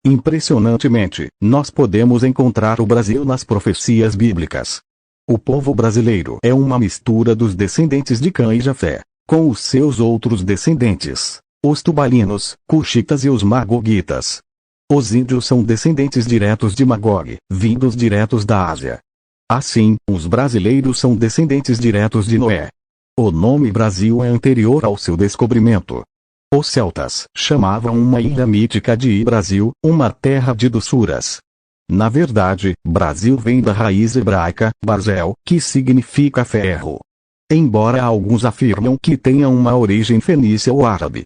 Impressionantemente, nós podemos encontrar o Brasil nas profecias bíblicas. O povo brasileiro é uma mistura dos descendentes de Cã e Jafé, com os seus outros descendentes, os tubalinos, cuxitas e os magoguitas. Os índios são descendentes diretos de Magog, vindos diretos da Ásia. Assim, os brasileiros são descendentes diretos de Noé. O nome Brasil é anterior ao seu descobrimento. Os celtas chamavam uma ilha mítica de Brasil, uma terra de doçuras. Na verdade, Brasil vem da raiz hebraica, Barzel, que significa ferro. Embora alguns afirmam que tenha uma origem fenícia ou árabe.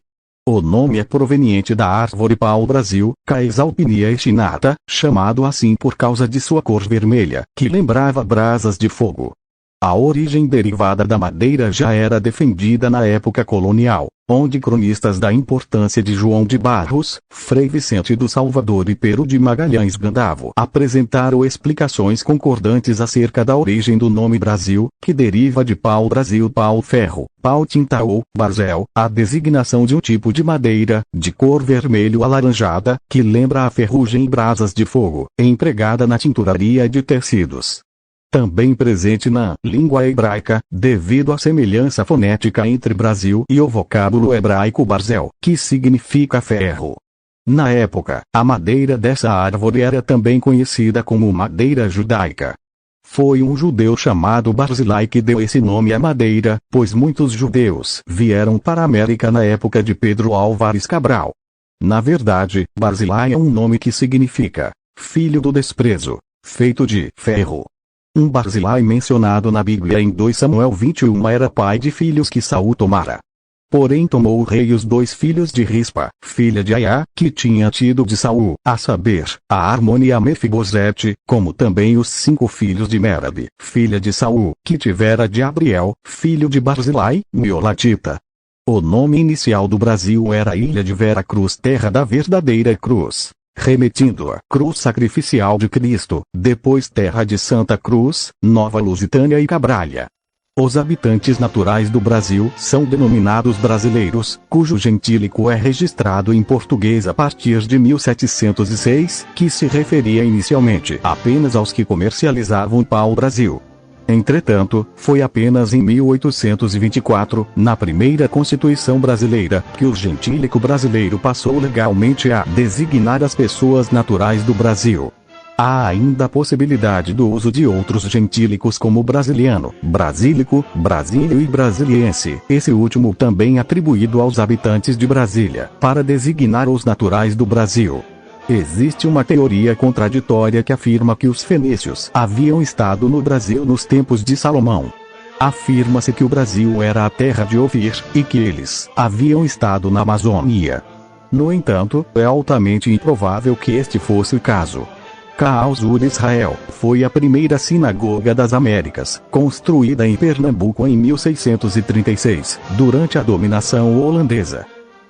O nome é proveniente da árvore pau-brasil, Caes alpinia echinata, chamado assim por causa de sua cor vermelha, que lembrava brasas de fogo. A origem derivada da madeira já era defendida na época colonial, onde cronistas da importância de João de Barros, Frei Vicente do Salvador e Pero de Magalhães Gandavo apresentaram explicações concordantes acerca da origem do nome Brasil, que deriva de pau-brasil pau-ferro, pau-tinta ou barzel, a designação de um tipo de madeira, de cor vermelho-alaranjada, que lembra a ferrugem e brasas de fogo, empregada na tinturaria de tecidos. Também presente na língua hebraica, devido à semelhança fonética entre Brasil e o vocábulo hebraico barzel, que significa ferro. Na época, a madeira dessa árvore era também conhecida como madeira judaica. Foi um judeu chamado Barzilai que deu esse nome à madeira, pois muitos judeus vieram para a América na época de Pedro Álvares Cabral. Na verdade, Barzilai é um nome que significa filho do desprezo, feito de ferro. Um Barzilai mencionado na Bíblia em 2 Samuel 21 era pai de filhos que Saul tomara. Porém tomou o rei os 2 filhos de Rispa, filha de Aiá, que tinha tido de Saul, a saber, a Armone e a Mefibosete, como também os 5 filhos de Merab, filha de Saul, que tivera de Abriel, filho de Barzilai, Miolatita. O nome inicial do Brasil era Ilha de Vera Cruz, terra da verdadeira cruz, remetindo à cruz sacrificial de Cristo, depois terra de Santa Cruz, Nova Lusitânia e Cabralha. Os habitantes naturais do Brasil são denominados brasileiros, cujo gentílico é registrado em português a partir de 1706, que se referia inicialmente apenas aos que comercializavam pau-brasil. Entretanto, foi apenas em 1824, na primeira Constituição brasileira, que o gentílico brasileiro passou legalmente a designar as pessoas naturais do Brasil. Há ainda a possibilidade do uso de outros gentílicos como brasiliano, brasílico, brasílio e brasiliense, esse último também atribuído aos habitantes de Brasília, para designar os naturais do Brasil. Existe uma teoria contraditória que afirma que os fenícios haviam estado no Brasil nos tempos de Salomão. Afirma-se que o Brasil era a terra de Ofir, e que eles haviam estado na Amazônia. No entanto, é altamente improvável que este fosse o caso. Caos-ur Israel foi a primeira sinagoga das Américas, construída em Pernambuco em 1636, durante a dominação holandesa.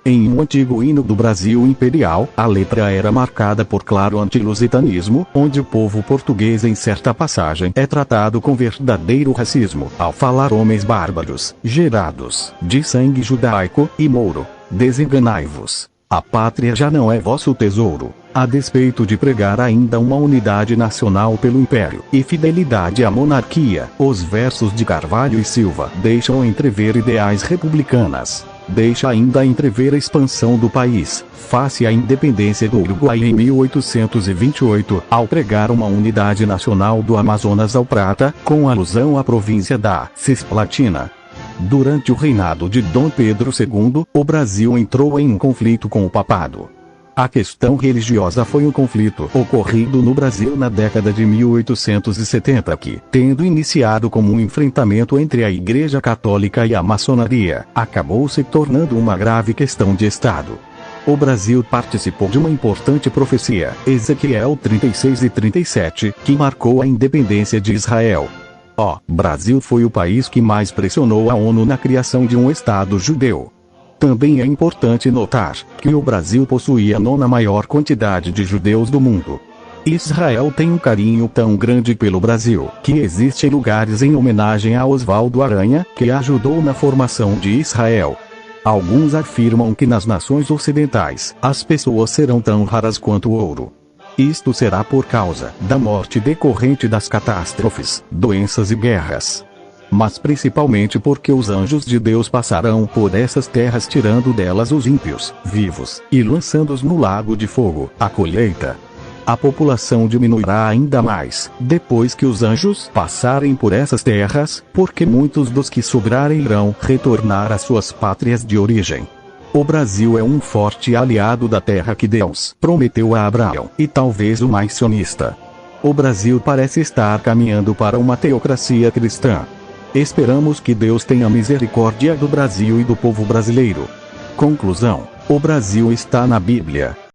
Em um antigo hino do Brasil imperial, a letra era marcada por claro antilusitanismo, onde o povo português em certa passagem é tratado com verdadeiro racismo, ao falar homens bárbaros, gerados de sangue judaico e mouro. Desenganai-vos. A pátria já não é vosso tesouro. A despeito de pregar ainda uma unidade nacional pelo império e fidelidade à monarquia, os versos de Carvalho e Silva deixam entrever ideais republicanas. Deixa ainda entrever a expansão do país, face à independência do Uruguai em 1828, ao pregar uma unidade nacional do Amazonas ao Prata, com alusão à província da Cisplatina. Durante o reinado de Dom Pedro II, o Brasil entrou em um conflito com o papado. A questão religiosa foi um conflito ocorrido no Brasil na década de 1870 que, tendo iniciado como um enfrentamento entre a Igreja Católica e a maçonaria, acabou se tornando uma grave questão de Estado. O Brasil participou de uma importante profecia, Ezequiel 36 e 37, que marcou a independência de Israel. O Brasil foi o país que mais pressionou a ONU na criação de um Estado judeu. Também é importante notar que o Brasil possuía a 9ª maior quantidade de judeus do mundo. Israel tem um carinho tão grande pelo Brasil, que existem lugares em homenagem a Oswaldo Aranha, que ajudou na formação de Israel. Alguns afirmam que nas nações ocidentais, as pessoas serão tão raras quanto o ouro. Isto será por causa da morte decorrente das catástrofes, doenças e guerras. Mas principalmente porque os anjos de Deus passarão por essas terras tirando delas os ímpios, vivos, e lançando-os no lago de fogo, a colheita. A população diminuirá ainda mais, depois que os anjos passarem por essas terras, porque muitos dos que sobrarem irão retornar às suas pátrias de origem. O Brasil é um forte aliado da terra que Deus prometeu a Abraão, e talvez o mais sionista. O Brasil parece estar caminhando para uma teocracia cristã. Esperamos que Deus tenha misericórdia do Brasil e do povo brasileiro. Conclusão: o Brasil está na Bíblia.